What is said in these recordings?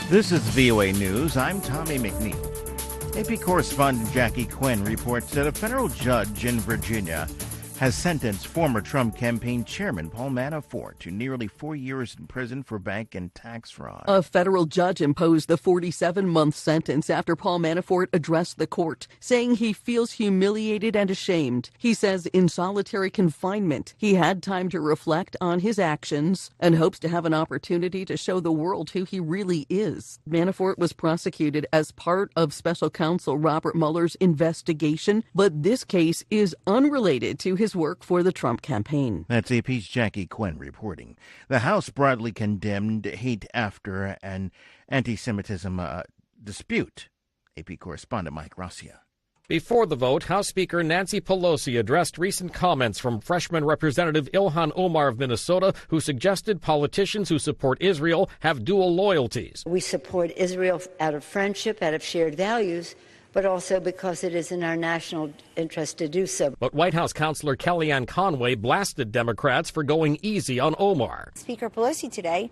This is VOA News. I'm Tommy McNeil. AP correspondent Jackie Quinn reports that a federal judge in Virginia has sentenced former Trump campaign chairman Paul Manafort to nearly 4 years in prison for bank and tax fraud. A federal judge imposed the 47-month sentence after Paul Manafort addressed the court, saying he feels humiliated and ashamed. He says in solitary confinement, he had time to reflect on his actions and hopes to have an opportunity to show the world who he really is. Manafort was prosecuted as part of special counsel Robert Mueller's investigation, but this case is unrelated to his work for the Trump campaign. That's AP's Jackie Quinn reporting. The House broadly condemned hate after an anti-Semitism dispute. AP correspondent Mike Rosia. Before the vote, House Speaker Nancy Pelosi addressed recent comments from freshman Representative Ilhan Omar of Minnesota, who suggested politicians who support Israel have dual loyalties. We support Israel out of friendship, out of shared values, but also because it is in our national interest to do so. But White House Counselor Kellyanne Conway blasted Democrats for going easy on Omar. Speaker Pelosi today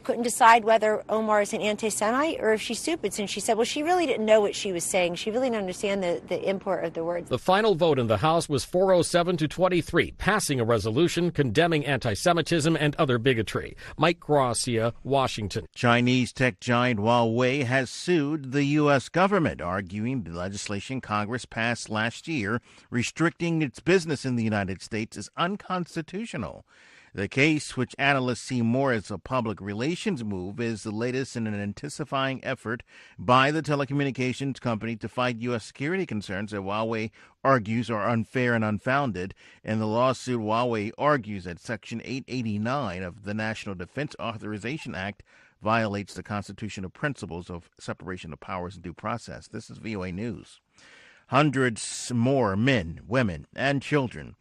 couldn't decide whether Omar is an anti-Semite or if she's stupid, since she said, well, she really didn't know what she was saying. She really didn't understand the import of the words. The final vote in the House was 407 to 23, passing a resolution condemning anti-Semitism and other bigotry. Mike Gracia, Washington. Chinese tech giant Huawei has sued the U.S. government, arguing the legislation Congress passed last year restricting its business in the United States is unconstitutional. The case, which analysts see more as a public relations move, is the latest in an intensifying effort by the telecommunications company to fight U.S. security concerns that Huawei argues are unfair and unfounded. In the lawsuit, Huawei argues that Section 889 of the National Defense Authorization Act violates the constitutional principles of separation of powers and due process. This is VOA News. Hundreds more men, women, and children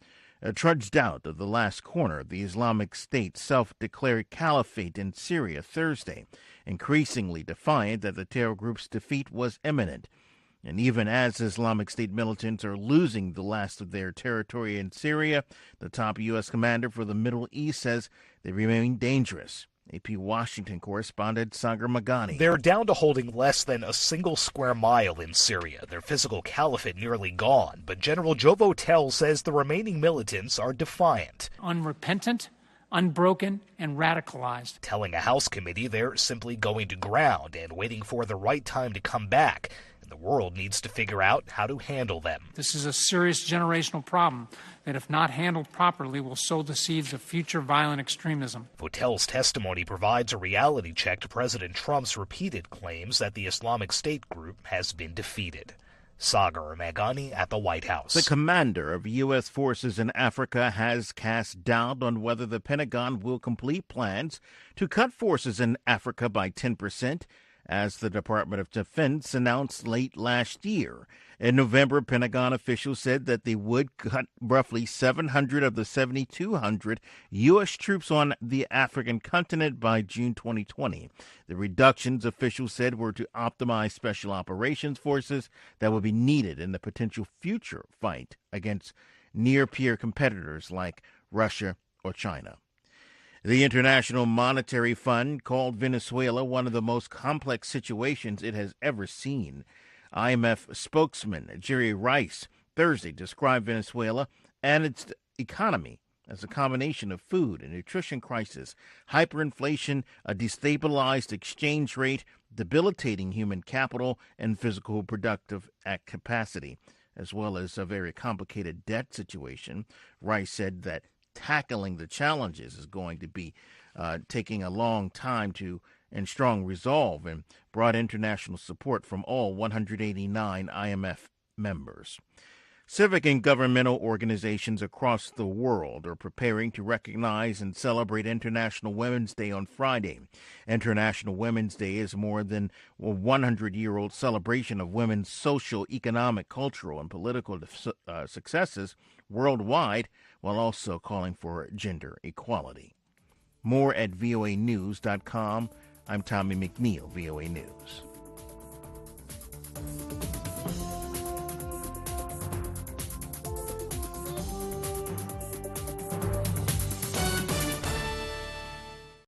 trudged out of the last corner of the Islamic State self-declared caliphate in Syria Thursday, increasingly defiant that the terror group's defeat was imminent. And even as Islamic State militants are losing the last of their territory in Syria, the top U.S. commander for the Middle East says they remain dangerous. AP Washington correspondent Sagar Magani. They're down to holding less than a single square mile in Syria, their physical caliphate nearly gone. But General Joe Votel says the remaining militants are defiant. Unrepentant, unbroken, and radicalized. Telling a House committee they're simply going to ground and waiting for the right time to come back. The world needs to figure out how to handle them. This is a serious generational problem that, if not handled properly, will sow the seeds of future violent extremism. Votel's testimony provides a reality check to President Trump's repeated claims that the Islamic State group has been defeated. Sagar Magani at the White House. The commander of U.S. forces in Africa has cast doubt on whether the Pentagon will complete plans to cut forces in Africa by 10%. As the Department of Defense announced late last year. In November, Pentagon officials said that they would cut roughly 700 of the 7,200 U.S. troops on the African continent by June 2020. The reductions, officials said, were to optimize special operations forces that would be needed in the potential future fight against near-peer competitors like Russia or China. The International Monetary Fund called Venezuela one of the most complex situations it has ever seen. IMF spokesman Jerry Rice Thursday described Venezuela and its economy as a combination of food and nutrition crisis, hyperinflation, a destabilized exchange rate, debilitating human capital, and physical productive capacity, as well as a very complicated debt situation. Rice said that tackling the challenges is going to be taking a long time and strong resolve, and brought international support from all 189 IMF members. Civic and governmental organizations across the world are preparing to recognize and celebrate International Women's Day on Friday. International Women's Day is more than a 100-year-old celebration of women's social, economic, cultural, and political successes worldwide, while also calling for gender equality. More at voanews.com. I'm Tommy McNeil, VOA News.